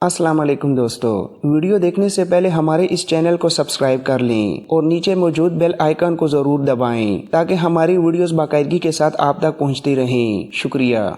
السلام علیکم دوستو، ویڈیو دیکھنے سے پہلے ہمارے اس چینل کو سبسکرائب کر لیں اور نیچے موجود بیل آئیکن کو ضرور دبائیں تاکہ ہماری ویڈیوز باقاعدگی کے ساتھ آپ تک پہنچتی رہیں۔ شکریہ۔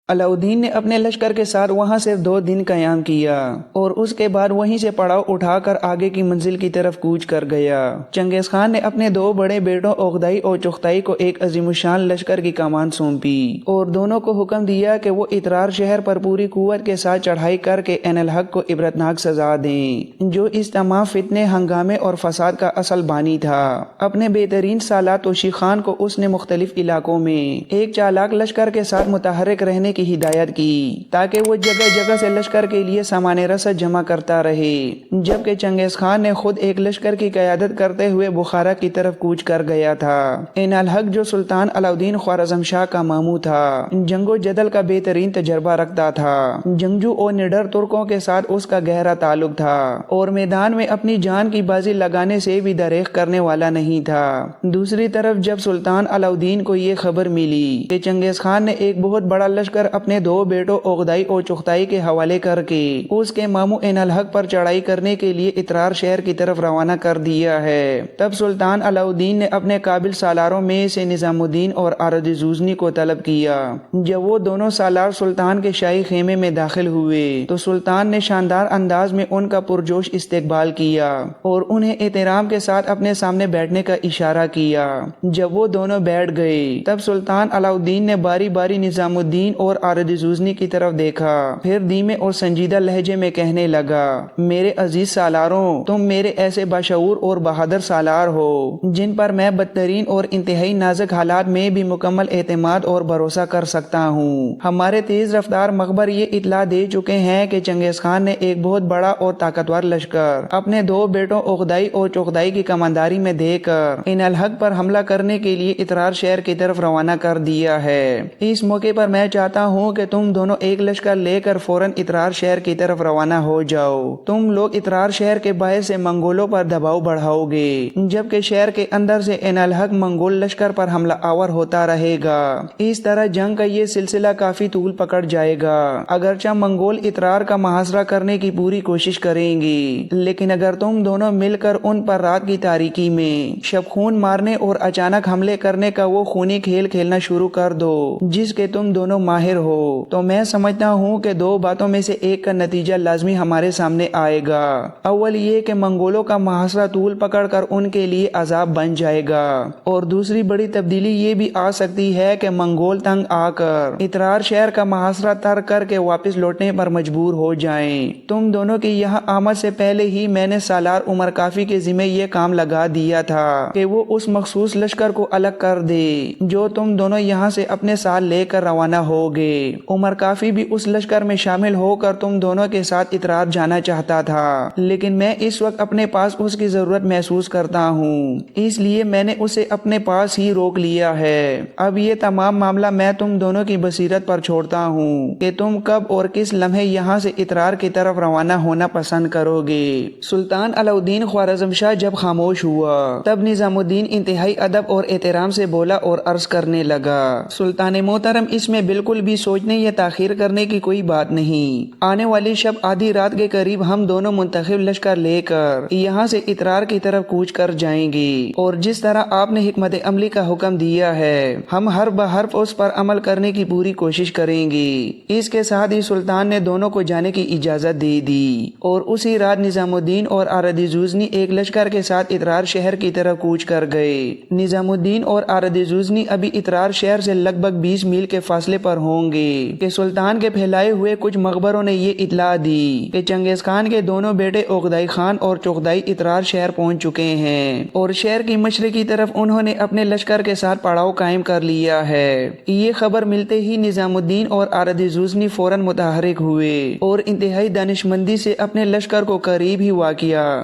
علاؤدین نے اپنے لشکر کے ساتھ وہاں صرف 2 دن قیام کیا اور اس کے بعد وہیں سے پڑاؤ اٹھا کر آگے کی منزل کی طرف کوچ کر گیا۔ چنگیز خان نے اپنے 2 بڑے بیٹوں اوغدائی اور چغتائی کو ایک عظیم الشان لشکر کی کمان سونپی اور دونوں کو حکم دیا کہ وہ اترار شہر پر پوری قوت کے ساتھ چڑھائی کر کے عین الحق کو عبرتناک سزا دیں، جو اس تمام فتنے، ہنگامے اور فساد کا اصل بانی تھا۔ اپنے بہترین سالار توشی خان کو اس نے مختلف علاقوں میں ایک چالاک لشکر کے ساتھ متحرک رہنے کی ہدایت کی تاکہ وہ جگہ جگہ سے لشکر کے لیے سامان رسد جمع کرتا رہے، جبکہ چنگیز خان نے خود ایک لشکر کی قیادت کرتے ہوئے بخارا کی طرف کوچ کر گیا تھا۔ عین الحق جو سلطان علاؤدین خوارزم شاہ کا ماموں تھا، جنگ و جدل کا بہترین تجربہ رکھتا تھا، جنگجو اور نڈر ترکوں کے ساتھ اس کا گہرا تعلق تھا اور میدان میں اپنی جان کی بازی لگانے سے بھی دریغ کرنے والا نہیں تھا۔ دوسری طرف جب سلطان علاؤدین کو یہ خبر ملی کہ چنگیز خان نے ایک بہت بڑا لشکر اپنے 2 بیٹوں اوغدائی اور چغتائی کے حوالے کر کے اس کے ماموں عین الحق پر چڑھائی کرنے کے لیے اترار شہر کی طرف روانہ کر دیا ہے، تب سلطان علاؤدین نے اپنے قابل سالاروں میں سے نظام الدین اور آرد زوزنی کو طلب کیا۔ جب وہ دونوں سالار سلطان کے شاہی خیمے میں داخل ہوئے تو سلطان نے شاندار انداز میں ان کا پرجوش استقبال کیا اور انہیں احترام کے ساتھ اپنے سامنے بیٹھنے کا اشارہ کیا۔ جب وہ دونوں بیٹھ گئے تب سلطان علاؤدین نے باری باری نظام الدین اور آرد زوزنی کی طرف دیکھا، پھر دھیمے اور سنجیدہ لہجے میں کہنے لگا، میرے عزیز سالاروں، تم میرے ایسے باشعور اور بہادر سالار ہو جن پر میں بدترین اور انتہائی نازک حالات میں بھی مکمل اعتماد اور بھروسہ کر سکتا ہوں۔ ہمارے تیز رفتار مخبر یہ اطلاع دے چکے ہیں کہ چنگیز خان نے ایک بہت بڑا اور طاقتور لشکر اپنے 2 بیٹوں اوغدائی اور چغتائی کی کمانداری میں دے کر عین الحق پر حملہ کرنے کے لیے اترار شہر کی طرف روانہ کر دیا ہے۔ اس موقع پر میں چاہتا ہوں کہ تم دونوں ایک لشکر لے کر فوراً اترار شہر کی طرف روانہ ہو جاؤ۔ تم لوگ اترار شہر کے باہر سے منگولوں پر دباؤ بڑھاؤ گے، جبکہ شہر کے اندر سے عین الحق منگول لشکر پر حملہ آور ہوتا رہے گا۔ اس طرح جنگ کا یہ سلسلہ کافی طول پکڑ جائے گا۔ اگرچہ منگول اترار کا محاصرہ کرنے کی پوری کوشش کریں گے، لیکن اگر تم دونوں مل کر ان پر رات کی تاریکی میں شب خون مارنے اور اچانک حملے کرنے کا وہ خونی کھیل کھیلنا شروع کر دو جس کے تم دونوں ماہر ہو، تو میں سمجھتا ہوں کہ 2 باتوں میں سے ایک کا نتیجہ لازمی ہمارے سامنے آئے گا۔ اول یہ کہ منگولوں کا محاصرہ طول پکڑ کر ان کے لیے عذاب بن جائے گا، اور دوسری بڑی تبدیلی یہ بھی آ سکتی ہے کہ منگول تنگ آ کر اترار شہر کا محاصرہ ترک کر کے واپس لوٹنے پر مجبور ہو جائیں۔ تم دونوں کی یہاں آمد سے پہلے ہی میں نے سالار عمر کافی کے ذمہ یہ کام لگا دیا تھا کہ وہ اس مخصوص لشکر کو الگ کر دے جو تم دونوں یہاں سے اپنے ساتھ لے کر روانہ ہوگے۔ عمر کافی بھی اس لشکر میں شامل ہو کر تم دونوں کے ساتھ اترار جانا چاہتا تھا، لیکن میں اس وقت اپنے پاس اس کی ضرورت محسوس کرتا ہوں، اس لیے میں نے اسے اپنے پاس ہی روک لیا ہے۔ اب یہ تمام معاملہ میں تم دونوں کی بصیرت پر چھوڑتا ہوں کہ تم کب اور کس لمحے یہاں سے اترار کی طرف روانہ ہونا پسند کرو گے۔ سلطان علاؤدین خوارزم شاہ جب خاموش ہوا تب نظام الدین انتہائی ادب اور احترام سے بولا اور عرض کرنے لگا، سلطان محترم، اس میں بالکل بھی سوچنے یا تاخیر کرنے کی کوئی بات نہیں۔ آنے والی شب آدھی رات کے قریب ہم دونوں منتخب لشکر لے کر یہاں سے اترار کی طرف کوچ کر جائیں گے، اور جس طرح آپ نے حکمت عملی کا حکم دیا ہے ہم ہر بحرف اس پر عمل کرنے کی پوری کوشش کریں گے۔ اس کے ساتھ ہی سلطان نے دونوں کو جانے کی اجازت دے دی اور اسی رات نظام الدین اور آرد زوزنی ایک لشکر کے ساتھ اترار شہر کی طرف کوچ کر گئے۔ نظام الدین اور آرد زوزنی ابھی اترار شہر سے لگ بھگ 20 میل کے فاصلے پر ہوں گے کہ سلطان کے پھیلائے ہوئے کچھ مخبروں نے یہ اطلاع دی کہ چنگیز خان کے دونوں بیٹے اوغدائی خان اور چغتائی اترار شہر پہنچ چکے ہیں اور شہر کی مشرقی طرف انہوں نے اپنے لشکر کے ساتھ پڑاؤ قائم کر لیا ہے۔ یہ خبر ملتے ہی نظام الدین اور آرد زوزنی فوراً متحرک ہوئے اور انتہائی دانشمندی سے اپنے لشکر کو قریب ہی واقع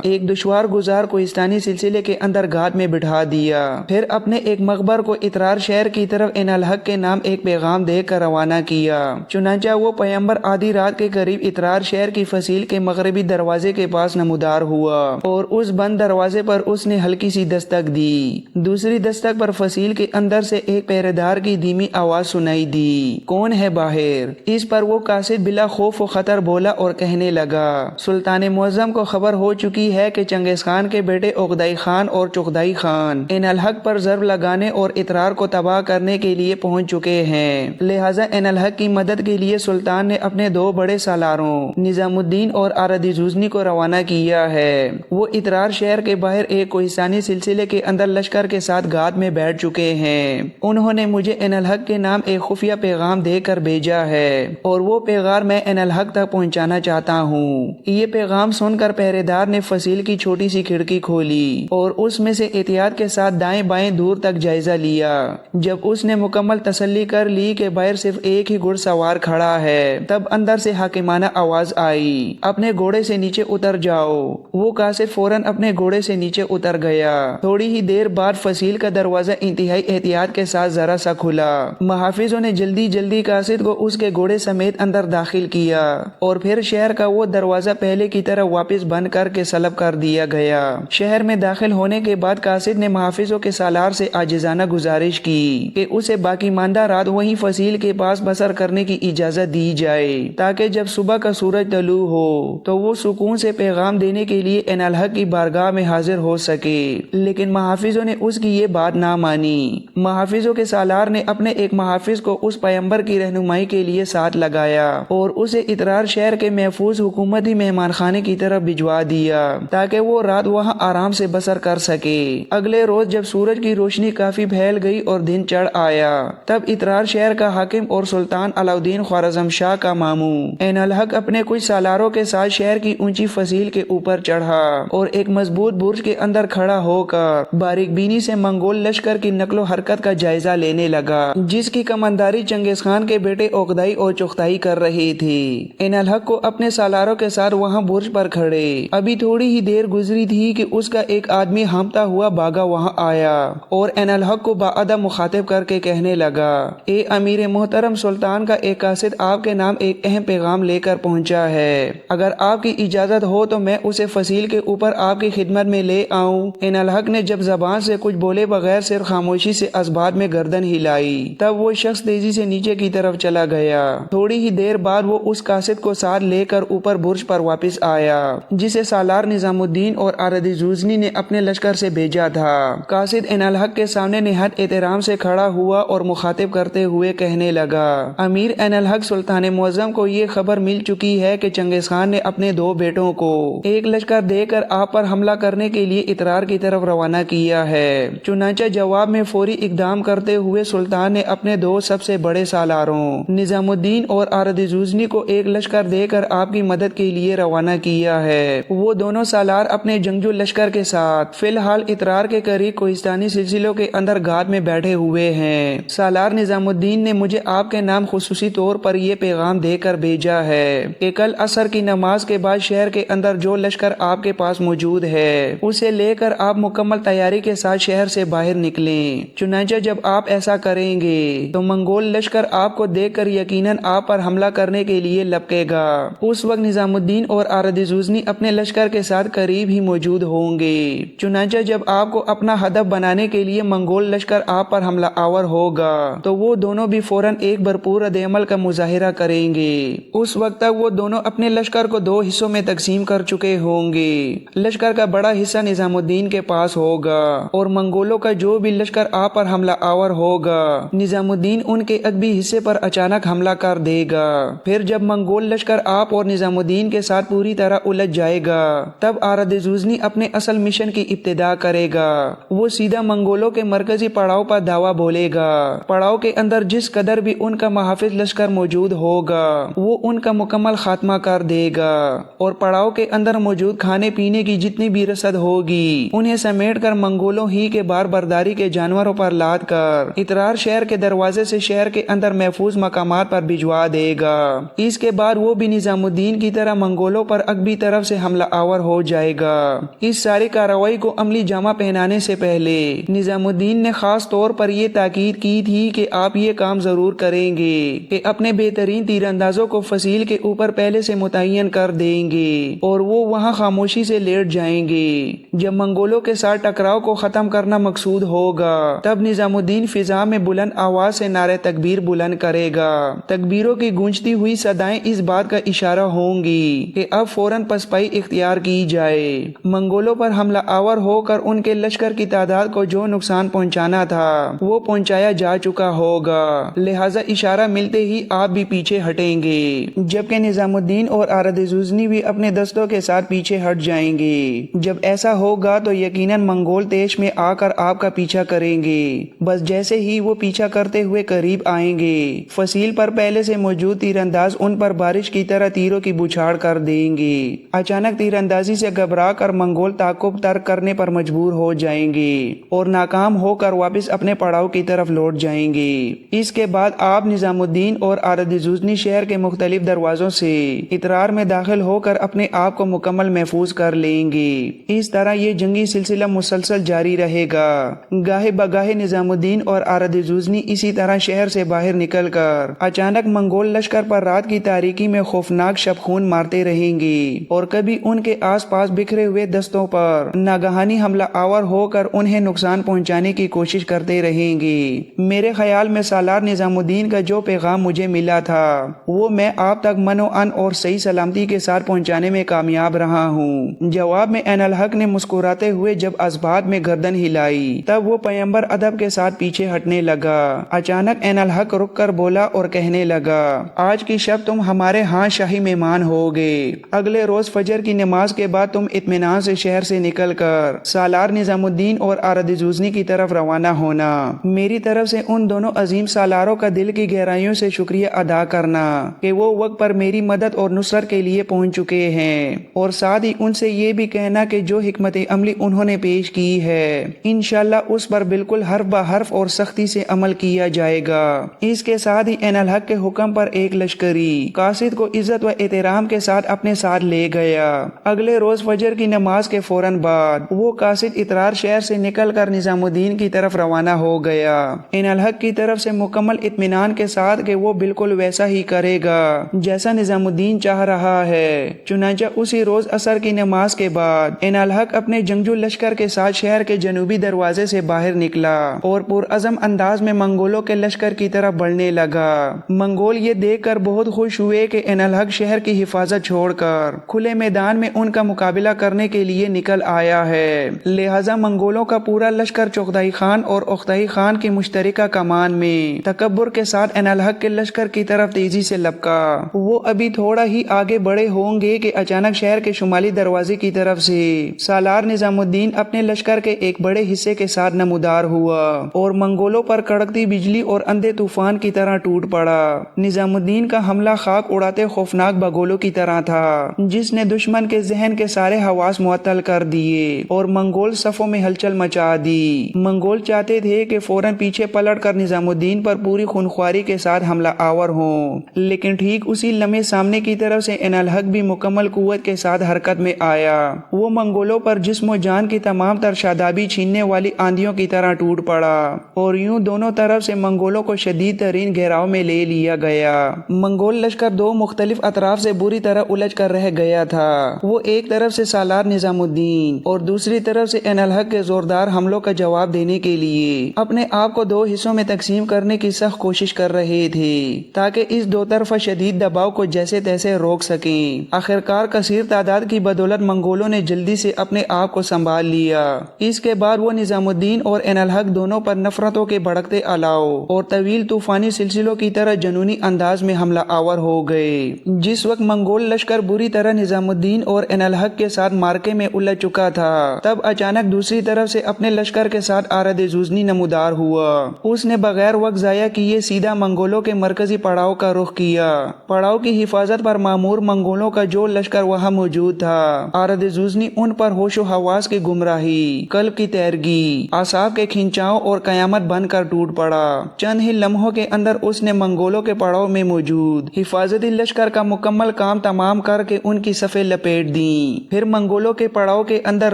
ایک دشوار گزار کوہستانی سلسلے کے اندر گھات میں بٹھا دیا، پھر اپنے ایک مخبر کو اترار شہر کی طرف عین الحق کے نام ایک پیغام دے کر روانہ روانہ کیا۔ چنانچہ وہ پیغمبر آدھی رات کے قریب اترار شہر کی فصیل کے مغربی دروازے کے پاس نمودار ہوا اور اس بند دروازے پر اس نے ہلکی سی دستک دی۔ دوسری دستک پر فصیل کے اندر سے ایک پہرے دار کی دھیمی آواز سنائی دی، کون ہے باہر؟ اس پر وہ قاصد بلا خوف و خطر بولا اور کہنے لگا، سلطان معظم کو خبر ہو چکی ہے کہ چنگیز خان کے بیٹے عقدائی خان اور چغتائی خان ان الحق پر ضرب لگانے اور اترار کو تباہ کرنے کے لیے پہنچ چکے ہیں، لہٰذا ان الحق کی مدد کے لیے سلطان نے اپنے دو بڑے سالاروں نظام الدین اور آردی جوزنی کو روانہ کیا ہے۔ وہ اترار شہر کے باہر ایک کوہستانی سلسلے کے اندر لشکر کے ساتھ گھات میں بیٹھ چکے ہیں۔ انہوں نے مجھے ان الحق کے نام ایک خفیہ پیغام دے کر بھیجا ہے اور وہ پیغام میں ان الحق تک پہنچانا چاہتا ہوں۔ یہ پیغام سن کر پہرے دار نے فصیل کی چھوٹی سی کھڑکی کھولی اور اس میں سے احتیاط کے ساتھ دائیں بائیں دور تک جائزہ لیا۔ جب اس نے مکمل تسلی کر لی کہ باہر صرف ایک ہی گھڑ سوار کھڑا ہے، تب اندر سے حاکمانہ آواز آئی، اپنے گھوڑے سے نیچے اتر جاؤ۔ وہ قاصد فوراً اپنے گھوڑے سے نیچے اتر گیا۔ تھوڑی ہی دیر بعد فصیل کا دروازہ انتہائی احتیاط کے ساتھ ذرا سا کھلا۔ محافظوں نے جلدی جلدی قاصد کو اس کے گھوڑے سمیت اندر داخل کیا اور پھر شہر کا وہ دروازہ پہلے کی طرح واپس بند کر کے سلب کر دیا گیا۔ شہر میں داخل ہونے کے بعد قاصد نے محافظوں کے سالار سے عاجزانہ گزارش کی کہ اسے باقی ماندہ رات وہیں فصیل کے پاس بسر کرنے کی اجازت دی جائے تاکہ جب صبح کا سورج طلوع ہو تو وہ سکون سے پیغام دینے کے لیے ان الحق کی بارگاہ میں حاضر ہو سکے، لیکن محافظوں نے اس کی یہ بات نہ مانی۔ محافظوں کے سالار نے اپنے ایک محافظ کو اس پیغمبر کی رہنمائی کے لیے ساتھ لگایا اور اسے اترار شہر کے محفوظ حکومتی مہمان خانے کی طرف بھجوا دیا تاکہ وہ رات وہاں آرام سے بسر کر سکے۔ اگلے روز جب سورج کی روشنی کافی پھیل گئی اور دن چڑھ آیا، تب اترار شہر کا حاکم اور سلطان علاؤدین خوارزم شاہ کا ماموں این الحق اپنے کچھ سالاروں کے ساتھ شہر کی اونچی فصیل کے اوپر چڑھا اور ایک مضبوط برج کے اندر کھڑا ہو کر باریک بینی سے منگول لشکر کی نقل و حرکت کا جائزہ لینے لگا، جس کی کمانداری چنگیز خان کے بیٹے عقدائی اور چغتائی کر رہے تھے۔ این الحق کو اپنے سالاروں کے ساتھ وہاں برج پر کھڑے ابھی تھوڑی ہی دیر گزری تھی کہ اس کا ایک آدمی ہانپتا ہوا بھاگا وہاں آیا اور این الحق کو باادب مخاطب کر کے کہنے لگا، اے امیر محترم، سلطان کا ایک قاصد آپ کے نام ایک اہم پیغام لے کر پہنچا ہے، اگر آپ کی اجازت ہو تو میں اسے فصیل کے اوپر آپ کی خدمت میں لے آؤں۔ این الحق نے جب زبان سے کچھ بولے بغیر صرف خاموشی سے اسبات میں گردن ہلائی، تب وہ شخص تیزی سے نیچے کی طرف چلا گیا۔ تھوڑی ہی دیر بعد وہ اس قاصد کو ساتھ لے کر اوپر برج پر واپس آیا جسے سالار نظام الدین اور آردی جوزنی نے اپنے لشکر سے بھیجا تھا۔ قاصد ان الحق کے سامنے نہایت احترام سے کھڑا ہوا اور مخاطب کرتے ہوئے کہنے لگا، امیر ان الحق، سلطان معظم کو یہ خبر مل چکی ہے کہ چنگیز خان نے اپنے دو بیٹوں کو ایک لشکر دے کر آپ پر حملہ کرنے کے لیے اترار کی طرف روانہ کیا ہے۔ چنانچہ جواب میں فوری اقدام کرتے ہوئے سلطان نے اپنے دو سب سے بڑے سالاروں نظام الدین اور آردی جوزنی کو ایک لشکر دے کر آپ کی مدد کے لیے روانہ کیا ہے۔ وہ دونوں سالار اپنے جنگجو لشکر کے ساتھ فی الحال اترار کے قریب کوہستانی سلسلوں کے اندر گھات میں بیٹھے ہوئے ہیں۔ سالار نظام الدین نے مجھے آپ کے نام خصوصی طور پر یہ پیغام دے کر بھیجا ہے کہ کل عصر کی نماز کے بعد شہر کے اندر جو لشکر آپ کے پاس موجود ہے اسے لے کر آپ مکمل تیاری کے ساتھ شہر سے باہر نکلیں۔ چنانچہ جب آپ ایسا کریں گے تو منگول لشکر آپ کو دیکھ کر یقیناً آپ پر حملہ کرنے کے لیے لپکے گا۔ اس وقت نظام الدین اور آردی جوزنی اپنے لشکر کے ساتھ قریب ہی موجود ہوں گے۔ چنانچہ جب آپ کو اپنا ہدف بنانے کے لیے منگول لشکر آپ پر حملہ آور ہوگا تو وہ دونوں بھی فوراً ایک بھرپور رد عمل کا مظاہرہ کریں گے۔ اس وقت تک وہ دونوں اپنے لشکر کو دو حصوں میں تقسیم کر چکے ہوں گے۔ لشکر کا بڑا حصہ نظام الدین کے پاس ہوگا اور منگولوں کا جو بھی لشکر آپ پر حملہ آور ہوگا نظام الدین ان کے عقبی حصے پر اچانک حملہ کر دے گا۔ پھر جب منگول لشکر آپ اور نظام الدین کے ساتھ پوری طرح الجھ جائے گا تب آرد جوزنی اپنے اصل مشن کی ابتدا کرے گا۔ وہ سیدھا منگولوں کے مرکزی پڑاؤ پر دعویٰ بولے گا۔ پڑاؤ کے اندر جس قدر بھی ان کا محافظ لشکر موجود ہوگا وہ ان کا مکمل خاتمہ کر دے گا اور پڑاؤ کے اندر موجود کھانے پینے کی جتنی بھی رسد ہوگی انہیں سمیٹ کر منگولوں ہی کے بار برداری کے جانوروں پر لاد کر اترار شہر کے دروازے سے شہر کے اندر محفوظ مقامات پر بھجوا دے گا۔ اس کے بعد وہ بھی نظام الدین کی طرح منگولوں پر عقبی طرف سے حملہ آور ہو جائے گا۔ اس ساری کارروائی کو عملی جامہ پہنانے سے پہلے نظام الدین نے خاص طور پر یہ تاکید کی تھی کہ آپ یہ کام ضرور کریں کریں گے کہ اپنے بہترین تیر اندازوں کو فصیل کے اوپر پہلے سے متعین کر دیں گے اور وہ وہاں خاموشی سے لیٹ جائیں گے۔ جب منگولوں کے ساتھ ٹکراؤ کو ختم کرنا مقصود ہوگا تب نظام الدین فضا میں بلند آواز سے نعرہ تکبیر بلند کرے گا۔ تکبیروں کی گونجتی ہوئی صدائیں اس بات کا اشارہ ہوں گی کہ اب فوراً پسپائی اختیار کی جائے۔ منگولوں پر حملہ آور ہو کر ان کے لشکر کی تعداد کو جو نقصان پہنچانا تھا وہ پہنچایا جا چکا ہوگا، لہذا اشارہ ملتے ہی آپ بھی پیچھے ہٹیں گے، جبکہ نظام الدین اور آردزوزنی بھی اپنے دستوں کے ساتھ پیچھے ہٹ جائیں گے۔ جب ایسا ہوگا تو یقیناً منگول تیش میں آ کر آپ کا پیچھا کریں گے۔ بس جیسے ہی وہ پیچھا کرتے ہوئے قریب آئیں گے، فصیل پر پہلے سے موجود تیر انداز ان پر بارش کی طرح تیروں کی بچھاڑ کر دیں گے۔ اچانک تیر اندازی سے گھبرا کر منگول تعاقب ترک کرنے پر مجبور ہو جائیں گے اور ناکام ہو کر واپس اپنے پڑاؤ کی طرف لوٹ جائیں گے۔ اس کے بعد آپ نظام الدین اور آردزوزنی شہر کے مختلف دروازوں سے اترار میں داخل ہو کر اپنے آپ کو مکمل محفوظ کر لیں گے۔ اس طرح یہ جنگی سلسلہ مسلسل جاری رہے گا۔ گاہے بگاہے نظام الدین اور آردزوزنی اسی طرح شہر سے باہر نکل کر اچانک منگول لشکر پر رات کی تاریکی میں خوفناک شبخون مارتے رہیں گے اور کبھی ان کے آس پاس بکھرے ہوئے دستوں پر ناگہانی حملہ آور ہو کر انہیں نقصان پہنچانے کی کوشش کرتے رہیں گے۔ میرے خیال میں سالار نظام الدین کا جو پیغام مجھے ملا تھا وہ میں آپ تک من و ان اور صحیح سلامتی کے ساتھ پہنچانے میں کامیاب رہا ہوں۔ جواب میں عین الحق نے مسکراتے ہوئے جب اسبات میں گردن ہلائی تب وہ پیمبر ادب کے ساتھ پیچھے ہٹنے لگا۔ اچانک عین الحق رک کر بولا اور کہنے لگا، آج کی شب تم ہمارے ہاں شاہی مہمان ہوگے۔ اگلے روز فجر کی نماز کے بعد تم اطمینان سے شہر سے نکل کر سالار نظام الدین اور آردزوزنی کی طرف روانہ ہونا۔ میری طرف سے ان دونوں عظیم سالاروں کا دل کی گہرائیوں سے شکریہ ادا کرنا کہ وہ وقت پر میری مدد اور نصرت کے لیے پہنچ چکے ہیں، اور ساتھ ہی ان سے یہ بھی کہنا کہ جو حکمت عملی انہوں نے پیش کی ہے انشاءاللہ اس پر بالکل حرف بہ حرف اور سختی سے عمل کیا جائے گا۔ اس کے ساتھ ہی عین الحق کے حکم پر ایک لشکری قاصد کو عزت و احترام کے ساتھ اپنے ساتھ لے گیا۔ اگلے روز فجر کی نماز کے فوراً بعد وہ قاصد اترار شہر سے نکل کر نظام الدین کی طرف روانہ ہو گیا، عین الحق کی طرف سے مکمل اطمینان کے ساتھ کہ وہ بالکل ویسا ہی کرے گا جیسا نظام الدین چاہ رہا ہے۔ چنانچہ اسی روز عصر کی نماز کے بعد عین الحق اپنے جنگجو لشکر کے ساتھ شہر کے جنوبی دروازے سے باہر نکلا اور پرعزم انداز میں منگولوں کے لشکر کی طرف بڑھنے لگا۔ منگول یہ دیکھ کر بہت خوش ہوئے کہ عین الحق شہر کی حفاظت چھوڑ کر کھلے میدان میں ان کا مقابلہ کرنے کے لیے نکل آیا ہے، لہذا منگولوں کا پورا لشکر چغتائی خان اور اختائی خان کی مشترکہ کمان میں تکبر کے ساتھ عین الحق کے لشکر کی طرف تیزی سے لپکا۔ وہ ابھی تھوڑا ہی آگے بڑھے ہوں گے کہ اچانک شہر کے شمالی دروازے کی طرف سے سالار نظام الدین اپنے لشکر کے ایک بڑے حصے کے ساتھ نمودار ہوا اور منگولوں پر کڑکتی بجلی اور اندھے طوفان کی طرح ٹوٹ پڑا۔ نظام الدین کا حملہ خاک اڑاتے خوفناک بگولوں کی طرح تھا جس نے دشمن کے ذہن کے سارے حواس معطل کر دیے اور منگول صفوں میں ہلچل مچا دی۔ منگول چاہتے تھے کہ فوراً پیچھے پلٹ کر نظام الدین پر پوری خونخواری کے ساتھ حملہ آور ہوں، لیکن ٹھیک اسی لمحے سامنے کی طرف سے عین الحق بھی مکمل قوت کے ساتھ حرکت میں آیا۔ وہ منگولوں پر جسم و جان کی تمام تر شادابی چھیننے والی آندھیوں کی طرح ٹوٹ پڑا اور یوں دونوں طرف سے منگولوں کو شدید ترین گھیراؤ میں لے لیا گیا۔ منگول لشکر دو مختلف اطراف سے بری طرح الجھ کر رہ گیا تھا۔ وہ ایک طرف سے سالار نظام الدین اور دوسری طرف سے عین الحق کے زوردار حملوں کا جواب دینے کے لیے اپنے آپ کو دو حصوں میں تقسیم کرنے کی سخت کوشش کر رہے تھے تاکہ اس دو طرفہ شدید دباؤ کو جیسے تیسے روک سکیں۔ آخرکار کثیر تعداد کی بدولت منگولوں نے جلدی سے اپنے آپ کو سنبھال لیا۔ اس کے بعد وہ نظام الدین اور عین الحق دونوں پر نفرتوں کے بھڑکتے الاؤ اور طویل طوفانی سلسلوں کی طرح جنونی انداز میں حملہ آور ہو گئے۔ جس وقت منگول لشکر بری طرح نظام الدین اور عین الحق کے ساتھ مارکے میں الجھ چکا تھا، تب اچانک دوسری طرف سے اپنے لشکر کے ساتھ آردزوزنی نمودار ہوا۔ اس نے بغیر وقت ضائع کیے سیدھا منگولوں کے مرکزی پڑاؤ کا رخ کیا۔ پڑاؤ کی حفاظت پر مامور منگولوں کا جو لشکر وہاں موجود تھا، آردزوزنی ان پر ہوش و حواس کی گمراہی، قلب کی تیرگی، اعصاب کے کھنچاؤ اور قیامت بن کر ٹوٹ پڑا۔ چند ہی لمحوں کے اندر اس نے منگولوں کے پڑاؤ میں موجود حفاظتی لشکر کا مکمل کام تمام کر کے ان کی صفیں لپیٹ دیں۔ پھر منگولوں کے پڑاؤ کے اندر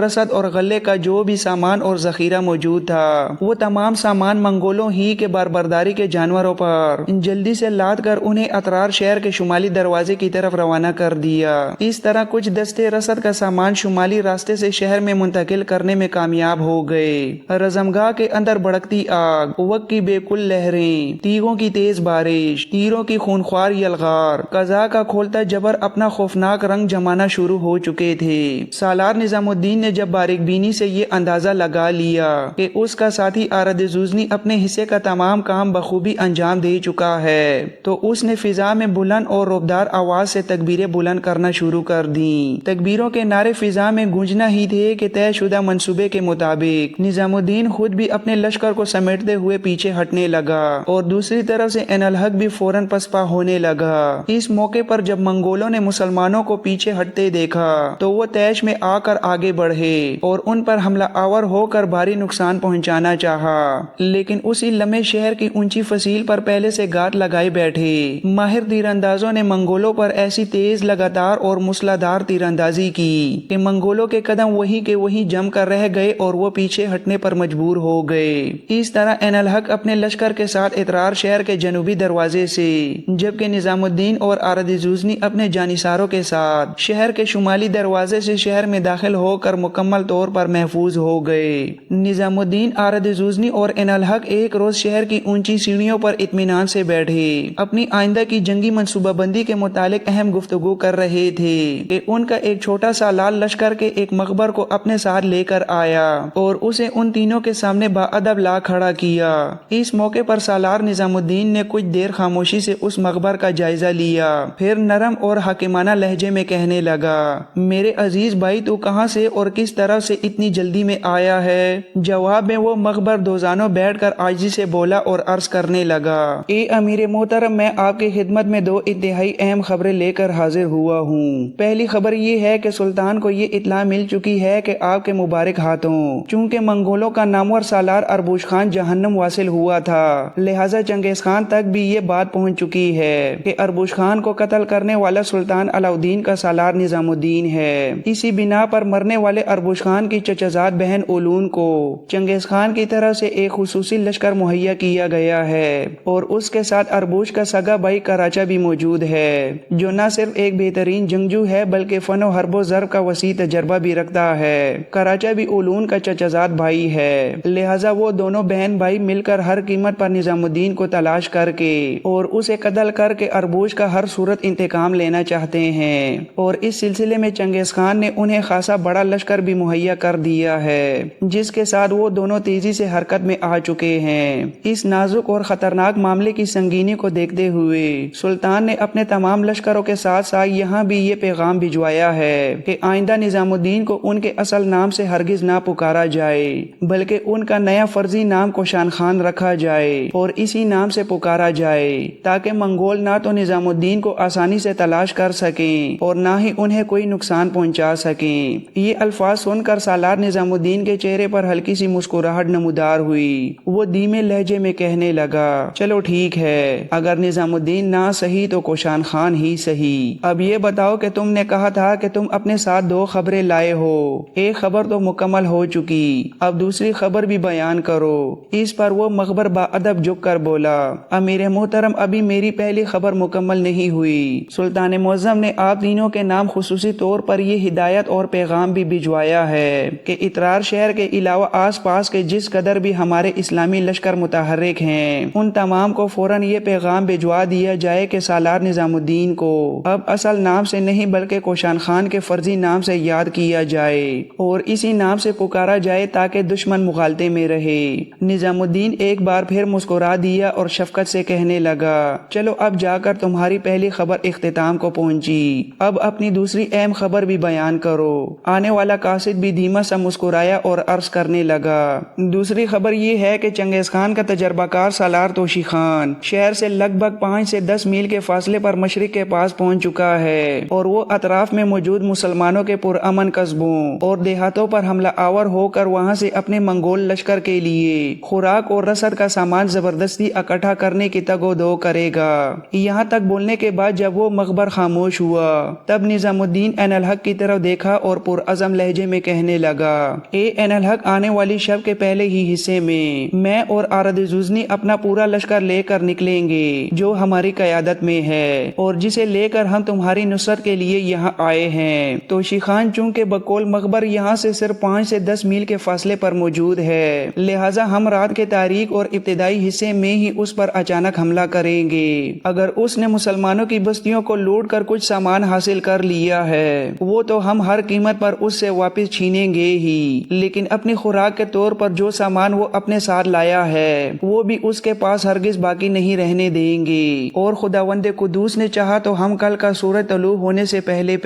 رسد اور غلے کا جو بھی سامان اور ذخیرہ موجود تھا وہ تمام سامان منگولوں ہی کے باربرداری کے جانور پیماروں پر جلدی سے لاد کر انہیں اطرار شہر کے شمالی دروازے کی طرف روانہ کر دیا۔ اس طرح کچھ دستے رسد کا سامان شمالی راستے سے شہر میں منتقل کرنے میں کامیاب ہو گئے۔ رزمگاہ کے اندر بھڑکتی آگ، وقت کی بے کل لہریں، تیغوں کی تیز بارش، تیروں کی خونخوار یلغار، قضاء کا کھولتا جبر اپنا خوفناک رنگ جمانا شروع ہو چکے تھے۔ سالار نظام الدین نے جب باریک بینی سے یہ اندازہ لگا لیا کہ اس کا ساتھی آرد زوزنی اپنے حصے کا تمام کام بخوبی انجام دے چکا ہے تو اس نے فضا میں بلند اور ربدار آواز سے تکبیریں بلند کرنا شروع کر دیں۔ تکبیروں کے نعرے فضا میں گونجنا ہی تھے کہ طے شدہ منصوبے کے مطابق نظام الدین خود بھی اپنے لشکر کو سمیٹتے ہوئے پیچھے ہٹنے لگا اور دوسری طرف سے عین الحق بھی فوراً پسپا ہونے لگا۔ اس موقع پر جب منگولوں نے مسلمانوں کو پیچھے ہٹتے دیکھا تو وہ طیش میں آ کر آگے بڑھے اور ان پر حملہ آور ہو کر بھاری نقصان پہنچانا چاہا، لیکن اسی لمحے شہر کی اونچی فصیل پر پہلے سے گات لگائے بیٹھے ماہر تیر اندازوں نے منگولوں پر ایسی تیز، لگاتار اور مسلادھار تیر اندازی کی کہ منگولوں کے قدم وہیں کے وہیں جم کر رہ گئے اور وہ پیچھے ہٹنے پر مجبور ہو گئے۔ اس طرح عین الحق اپنے لشکر کے ساتھ اطرار شہر کے جنوبی دروازے سے، جبکہ نظام الدین اور آرد زوزنی اپنے جانثاروں کے ساتھ شہر کے شمالی دروازے سے شہر میں داخل ہو کر مکمل طور پر محفوظ ہو گئے۔ نظام الدین، آرد زوزنی اور عین الحق ایک روز شہر کی اونچی سیڑھیوں پر اطمینان سے بیٹھے اپنی آئندہ کی جنگی منصوبہ بندی کے متعلق اہم گفتگو کر رہے تھے کہ ان کا ایک چھوٹا سا لال لشکر کے ایک مخبر کو اپنے ساتھ لے کر آیا اور اسے ان تینوں کے سامنے باادب لا کھڑا کیا۔ اس موقع پر سالار نظام الدین نے کچھ دیر خاموشی سے اس مخبر کا جائزہ لیا، پھر نرم اور حکیمانہ لہجے میں کہنے لگا، میرے عزیز بھائی، تو کہاں سے اور کس طرح سے اتنی جلدی میں آیا ہے؟ جواب میں وہ مخبر دوزانوں بیٹھ کر عاجزی سے بولا اور عرض کرنے لگا، اے امیر محترم، میں آپ کی خدمت میں دو انتہائی اہم خبریں لے کر حاضر ہوا ہوں۔ پہلی خبر یہ ہے کہ سلطان کو یہ اطلاع مل چکی ہے کہ آپ کے مبارک ہاتھوں چونکہ منگولوں کا نامور سالار اربوش خان جہنم واصل ہوا تھا، لہٰذا چنگیز خان تک بھی یہ بات پہنچ چکی ہے کہ اربوش خان کو قتل کرنے والا سلطان علاؤدین کا سالار نظام الدین ہے۔ اسی بنا پر مرنے والے اربوش خان کی چچزاد بہن اولون کو چنگیز خان کی طرف سے ایک خصوصی لشکر مہیا کیا گیا ہے اور اس کے ساتھ اربوش کا سگا بھائی کراچا بھی موجود ہے، جو نہ صرف ایک بہترین جنگجو ہے بلکہ فن و حرب و ضرب کا وسیع تجربہ بھی رکھتا ہے۔ کراچا بھی اولون کا چچزاد بھائی ہے، لہٰذا وہ دونوں بہن بھائی مل کر ہر قیمت پر نظام الدین کو تلاش کر کے اور اسے قتل کر کے اربوش کا ہر صورت انتقام لینا چاہتے ہیں، اور اس سلسلے میں چنگیز خان نے انہیں خاصا بڑا لشکر بھی مہیا کر دیا ہے جس کے ساتھ وہ دونوں تیزی سے حرکت میں آ چکے ہیں۔ اس نازک اور خطرناک معاملے کی سنگینی کو دیکھتے ہوئے سلطان نے اپنے تمام لشکروں کے ساتھ ساتھ یہاں بھی یہ پیغام بھجوایا ہے کہ آئندہ نظام الدین کو ان کے اصل نام سے ہرگز نہ پکارا جائے بلکہ ان کا نیا فرضی نام کوشان خان رکھا جائے اور اسی نام سے پکارا جائے تاکہ منگول نہ تو نظام الدین کو آسانی سے تلاش کر سکیں اور نہ ہی انہیں کوئی نقصان پہنچا سکیں۔ یہ الفاظ سن کر سالار نظام الدین کے چہرے پر ہلکی سی مسکراہٹ نمودار ہوئی۔ وہ دھیمے لہجے میں کہنے لگا، چلو ٹھیک ہے، اگر نظام الدین نہ صحیح تو کوشان خان ہی صحیح۔ اب یہ بتاؤ کہ تم نے کہا تھا کہ تم اپنے ساتھ دو خبریں لائے ہو، ایک خبر تو مکمل ہو چکی، اب دوسری خبر بھی بیان کرو۔ اس پر وہ مخبر باادب جھک کر بولا، امیر محترم، ابھی میری پہلی خبر مکمل نہیں ہوئی۔ سلطان معظم نے آپ تینوں کے نام خصوصی طور پر یہ ہدایت اور پیغام بھی بھجوایا ہے کہ اطرار شہر کے علاوہ آس پاس کے جس قدر بھی ہمارے اسلامی لشکر متحرک ہیں ان تمام کو فوراً یہ پیغام بھجوا دیا جائے کہ سالار نظام الدین کو اب اصل نام سے نہیں بلکہ کوشان خان کے فرضی نام سے یاد کیا جائے اور اسی نام سے پکارا جائے تاکہ دشمن مغالطے میں رہے۔ نظام الدین ایک بار پھر مسکرا دیا اور شفقت سے کہنے لگا، چلو اب جا کر تمہاری پہلی خبر اختتام کو پہنچی، اب اپنی دوسری اہم خبر بھی بیان کرو۔ آنے والا قاصد بھی دھیما سا مسکرایا اور عرض کرنے لگا، دوسری خبر یہ ہے کہ چنگیز خان کا تجربہ کار سالار توشی خان شہر سے لگ بھگ 5 سے 10 میل کے فاصلے پر مشرق کے پاس پہنچ چکا ہے اور وہ اطراف میں موجود مسلمانوں کے پرامن قصبوں اور دیہاتوں پر حملہ آور ہو کر وہاں سے اپنے منگول لشکر کے لیے خوراک اور رسد کا سامان زبردستی اکٹھا کرنے کی تگ و دو کرے گا۔ یہاں تک بولنے کے بعد جب وہ مخبر خاموش ہوا تب نظام الدین عین الحق کی طرف دیکھا اور پرعزم لہجے میں کہنے لگا، اے عین الحق، آنے والی شب کے پہلے ہی حصے میں اور آرد زوزنی اپنا پورا لشکر لے کر نکلیں گے جو ہماری قیادت میں ہے اور جسے لے کر ہم تمہاری نصرت کے لیے یہاں آئے ہیں۔ توشی خان چونکہ بقول مخبر یہاں سے صرف 5 سے 10 میل کے فاصلے پر موجود ہے، لہٰذا ہم رات کے تاریخ اور ابتدائی حصے میں ہی اس پر اچانک حملہ کریں گے۔ اگر اس نے مسلمانوں کی بستیوں کو لوٹ کر کچھ سامان حاصل کر لیا ہے وہ تو ہم ہر قیمت پر اس سے واپس چھینیں گے ہی، لیکن اپنی خوراک کے طور پر جو سامان وہ اپنے ساتھ لایا ہے وہ بھی اس کے پاس ہرگز باقی نہیں رہنے دیں گے، اور خداوند قدوس نے چاہا تو ہم کل کا سورج طلوع ہونے سے پہلے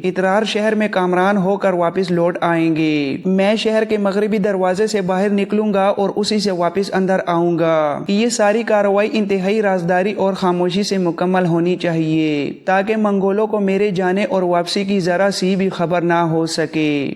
اترار شہر میں کامران ہو کر واپس لوٹ آئیں گے۔ میں شہر کے مغربی دروازے سے باہر نکلوں گا اور اسی سے واپس اندر آؤں گا۔ یہ ساری کارروائی انتہائی رازداری اور خاموشی سے مکمل ہونی چاہیے تاکہ منگولوں کو میرے جانے اور واپسی کی ذرا سی بھی خبر نہ ہو سکے۔